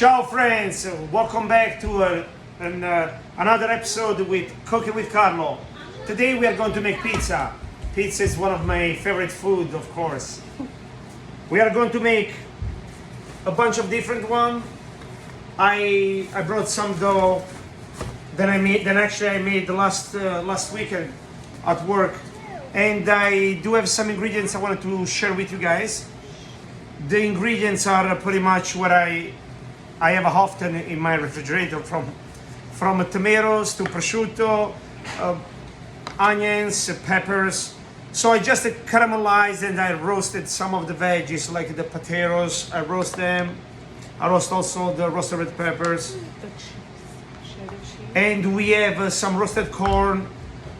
Ciao friends, welcome back to another episode with Cooking with Carlo. Today we are going to make pizza. Pizza is one of my favorite food, of course. We are going to make a bunch of different ones. I brought some dough that I made last weekend at work, and I do have some ingredients I wanted to share with you guys. The ingredients are pretty much what I have often in my refrigerator, from tomatoes to prosciutto, onions, peppers. So I just caramelized and I roasted some of the veggies, like the potatoes. I roast them. I roast also the roasted red peppers. And we have some roasted corn.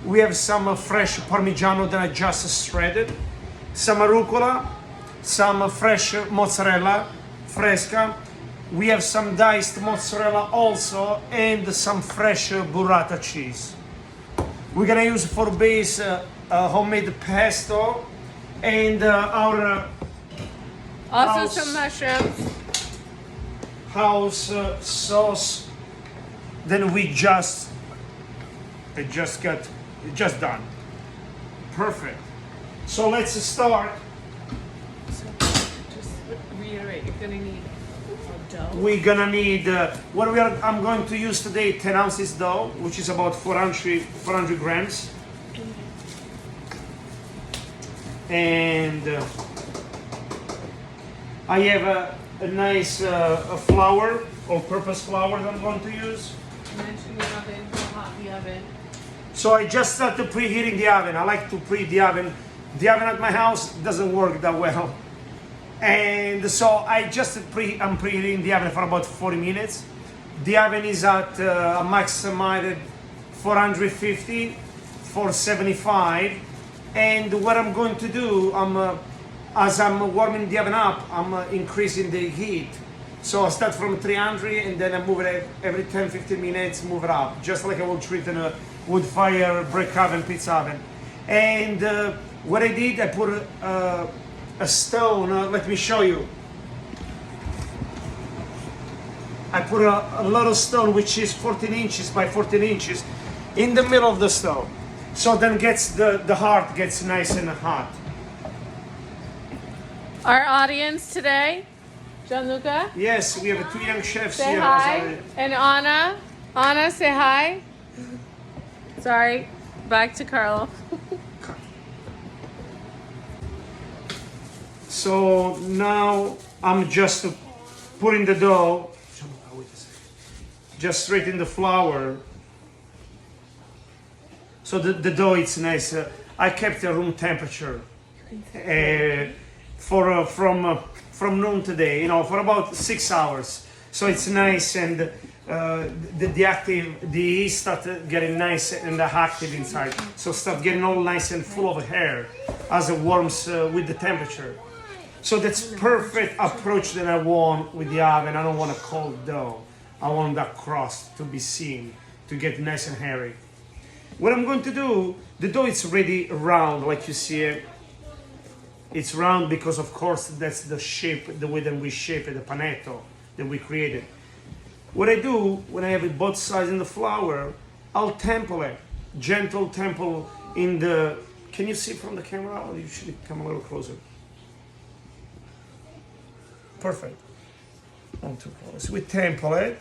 We have some fresh Parmigiano that I just shredded. Some arugula, some fresh mozzarella, fresca. We have some diced mozzarella also, and some fresh burrata cheese. We're gonna use for base homemade pesto and our some mushrooms. House sauce. Then it just done. Perfect. So let's start. So just reiterate, you're gonna need dough. We're gonna need I'm going to use today 10 ounces dough, which is about 400 grams. And I have a nice flour, all-purpose flour that I'm going to use. Mention the oven, how hot the oven. So I just started preheating the oven. I like to preheat the oven. The oven at my house doesn't work that well. And so I'm preheating the oven for about 40 minutes. The oven is at a maximized 450, 475. And what I'm going to do, as I'm warming the oven up, I'm increasing the heat. So I start from 300 and then I move it every 10-15 minutes, move it up, just like I would treat in a wood fire, brick oven, pizza oven. And what I did, I put a stone, let me show you. I put a little stone which is 14 inches by 14 inches in the middle of the stone. So then the heart gets nice and hot. Our audience today, Gianluca. Yes, we have two young chefs Say here. hi. And Anna. Anna, say hi. Sorry, back to Carlo. So now I'm just putting the dough, just straight in the flour. So the dough is nice. I kept the room temperature from noon today, for about 6 hours. So it's nice, and the yeast start getting nice and active inside. So start getting all nice and full of air as it warms with the temperature. So that's perfect approach that I want with the oven. I don't want a cold dough. I want that crust to be seen, to get nice and hairy. What I'm going to do, the dough is already round, like you see it. It's round because, of course, that's the shape, the way that we shape it, the panetto that we created. What I do, when I have it both sides in the flour, I'll temple it, gentle temple in the, can you see from the camera? Or you should come a little closer. Perfect. Not too close. We temple it,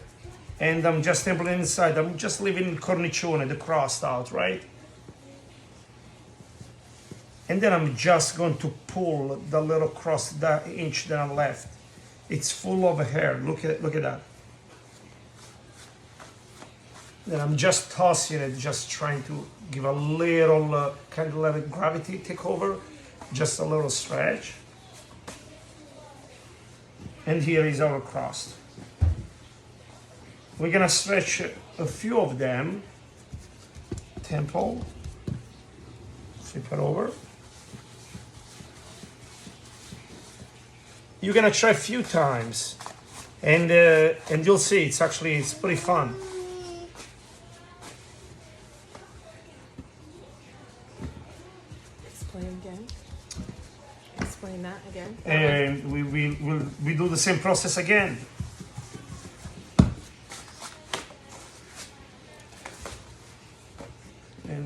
and I'm just templing inside. I'm just leaving cornicione, the crust out, right? And then I'm just going to pull the little crust, that inch that I left. It's full of hair. Look at that. Then I'm just tossing it, just trying to give a little kind of let it gravity take over, just a little stretch. And here is our crust. We're gonna stretch a few of them. Temple. Flip it over. You're gonna try a few times, and you'll see it's pretty fun. Explain again. Explain that again. And we do the same process again.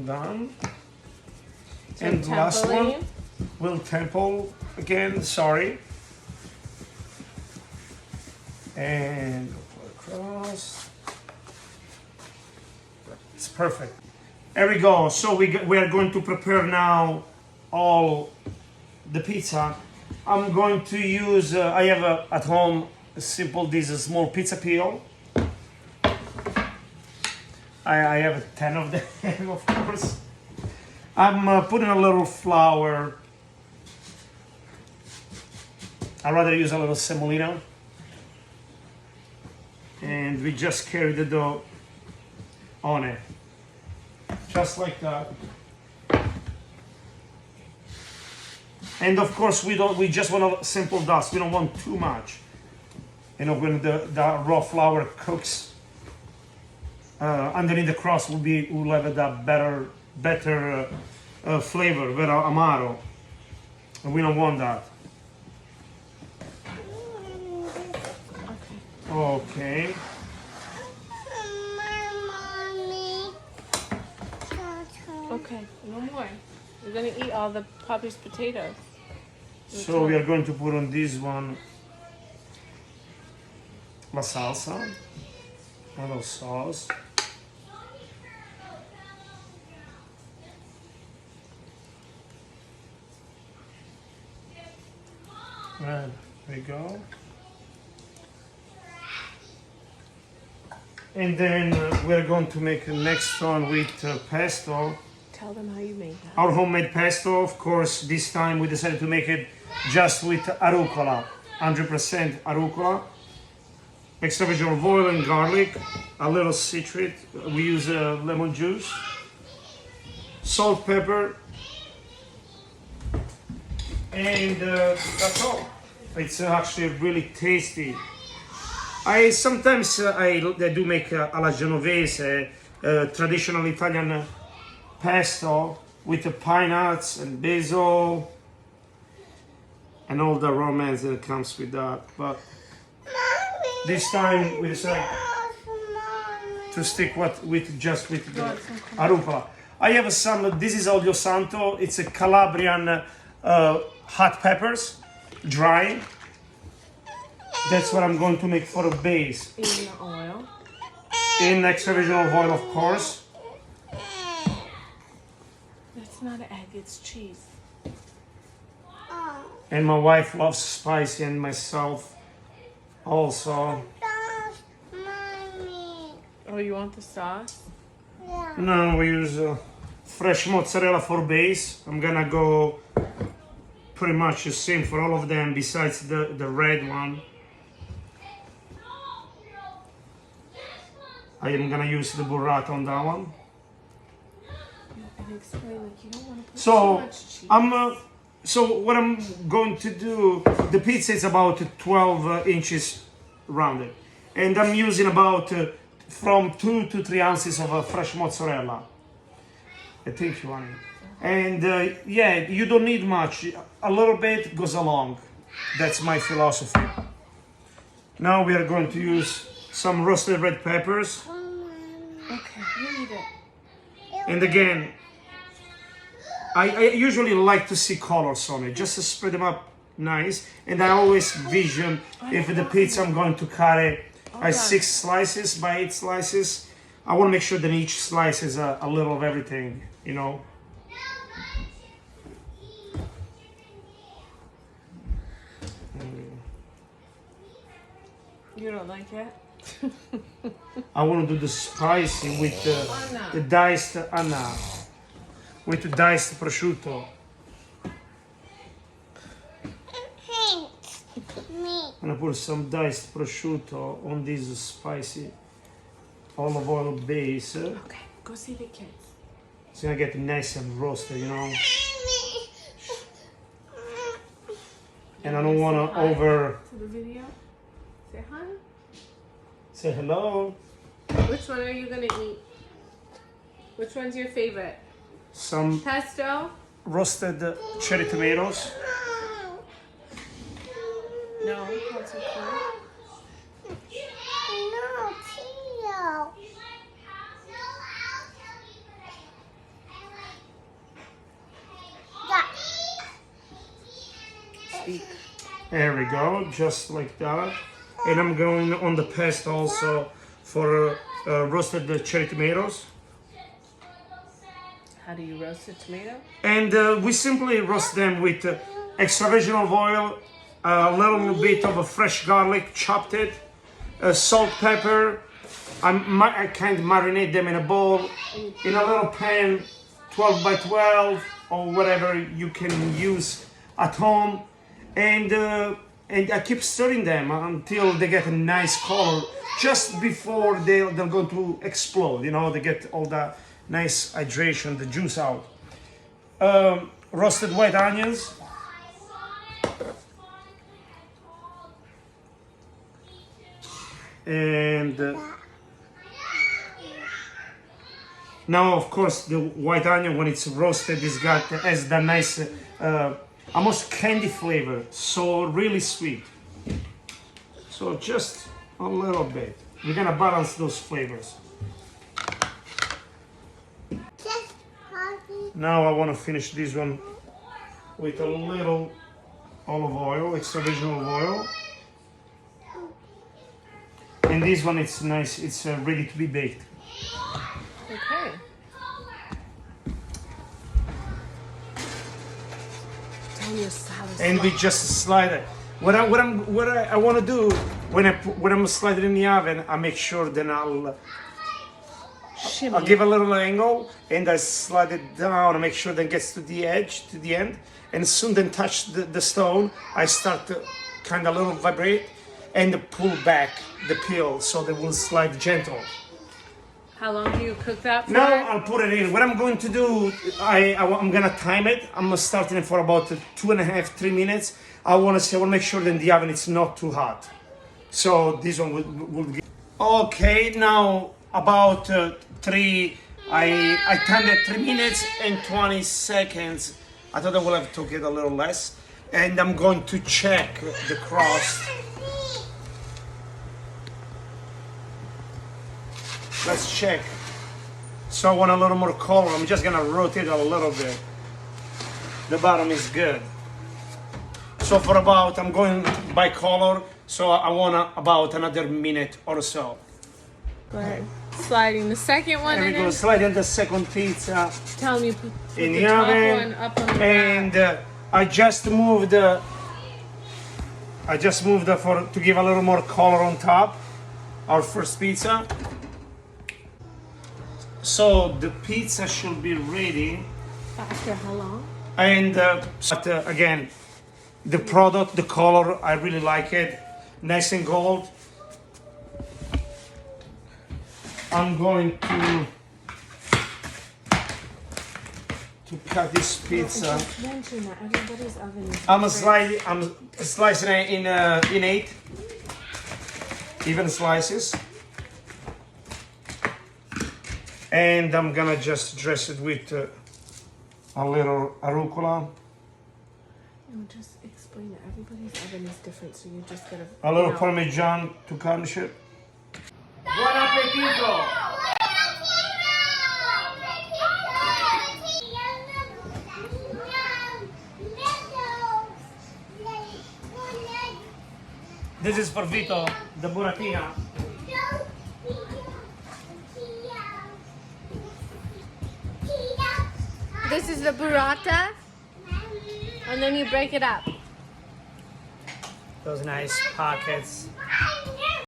done. So And last one, templing. we'll temple again, sorry. And go across. It's perfect. There we go. So we are going to prepare now all the pizza. I'm going to use, I have at home a simple, this a small pizza peel. I have 10 of them, of course. I'm putting a little flour. I'd rather use a little semolina. And we just carry the dough on it. Just like that. And of course we just want a simple dust. We don't want too much. You know, when the raw flour cooks, underneath the crust will have that better flavor, better amaro. And we don't want that. Okay. Okay, no more. We're gonna eat all the Poppy's potatoes. So we are going to put on this one la salsa, a little sauce. There we go. And then we're going to make the next one with pesto. Tell them how you made that. Our homemade pesto, of course, this time we decided to make it just with arugula, 100% arugula, extra virgin olive oil and garlic, a little citric, we use lemon juice, salt, pepper, and that's all. It's actually really tasty. I sometimes I do make alla genovese, traditional Italian pesto with the pine nuts and basil and all the romance that comes with that. But this time we decided to stick with the arugula. I have some. This is olio santo. It's a Calabrian hot peppers, dry. That's what I'm going to make for a base. In the oil. In extra virgin olive oil, of course. That's not an egg, it's cheese. And my wife loves spicy, and myself also. Oh, you want the sauce? No, we use fresh mozzarella for base. I'm gonna go pretty much the same for all of them besides the red one. I am gonna use the burrata on that one. And explain, like, you don't want to put So too much cheese. So what I'm going to do, the pizza is about 12 inches rounded, and I'm using about from 2 to 3 ounces of fresh mozzarella. I think you want it. And yeah, you don't need much. A little bit goes along. That's my philosophy. Now we are going to use some roasted red peppers. Okay, you eat it. And again, I usually like to see colors on it, just to spread them up nice. And I always vision if the pizza I'm going to cut it by 6 slices, by 8 slices. I want to make sure that each slice is a little of everything, you know. You don't like it? I want to do the spicy with the diced anna, with the diced prosciutto. I'm gonna put some diced prosciutto on this spicy olive oil base. Okay, go see the kids. It's gonna get nice and roasted, you know. And I don't wanna over. To the video? Say hi. Say hello. Which one are you gonna eat? Which one's your favorite? Some Pesto? roasted cherry tomatoes. No, that's okay. There we go, just like that. And I'm going on the pesto also for roasted cherry tomatoes. How do you roast a tomato? And we simply roast them with extra virgin olive oil, a little bit of a fresh garlic, chopped it, salt, pepper. I kind of marinate them in a bowl, in a little pan, 12 by 12 or whatever you can use at home. And I keep stirring them until they get a nice color, just before they're going to explode. You know, they get all the nice hydration, the juice out. Roasted white onions. And now, of course, the white onion, when it's roasted, has the nice, almost candy flavor. So really sweet. So just a little bit. We're gonna balance those flavors. Now I want to finish this one with a little olive oil, extra virgin olive oil. And this one, it's nice, it's ready to be baked. Okay. Tell me your salad. And we just slide it. What I want to do when I'm sliding in the oven, I make sure then I'll give a little angle and I slide it down and make sure that it gets to the edge, to the end. And soon then touch the stone, I start to kind of little vibrate and pull back the peel so they will slide gentle. How long do you cook that for? Now I'll put it in. What I'm going to do, I'm gonna time it. I'm starting it for about 2.5, 3 minutes. I want to make sure that in the oven it's not too hot. So this one will get. Okay, now about I timed it 3 minutes and 20 seconds. I thought I would have took it a little less. And I'm going to check the crust. Let's check. So I want a little more color. I'm just gonna rotate a little bit. The bottom is good. So for about, I'm going by color. So I want about another minute or so. Go ahead. Sliding the second one There we in. go. Sliding the second pizza Tell me, put in the the top oven. one up on the And I just moved to give a little more color on top. Our first pizza. So the pizza should be ready. After how long? And again, the product, the color, I really like it. Nice and gold. I'm going to cut this pizza. Just mention that everybody's oven is I'm slicing it in 8 even slices. And I'm gonna just dress it with a little arugula. No, just explain it. Everybody's oven is different, so you just gotta. A little Parmesan to garnish it. Buon Appetito! This is for Vito, the buratina. This is the burrata, and then you break it up. Those nice pockets.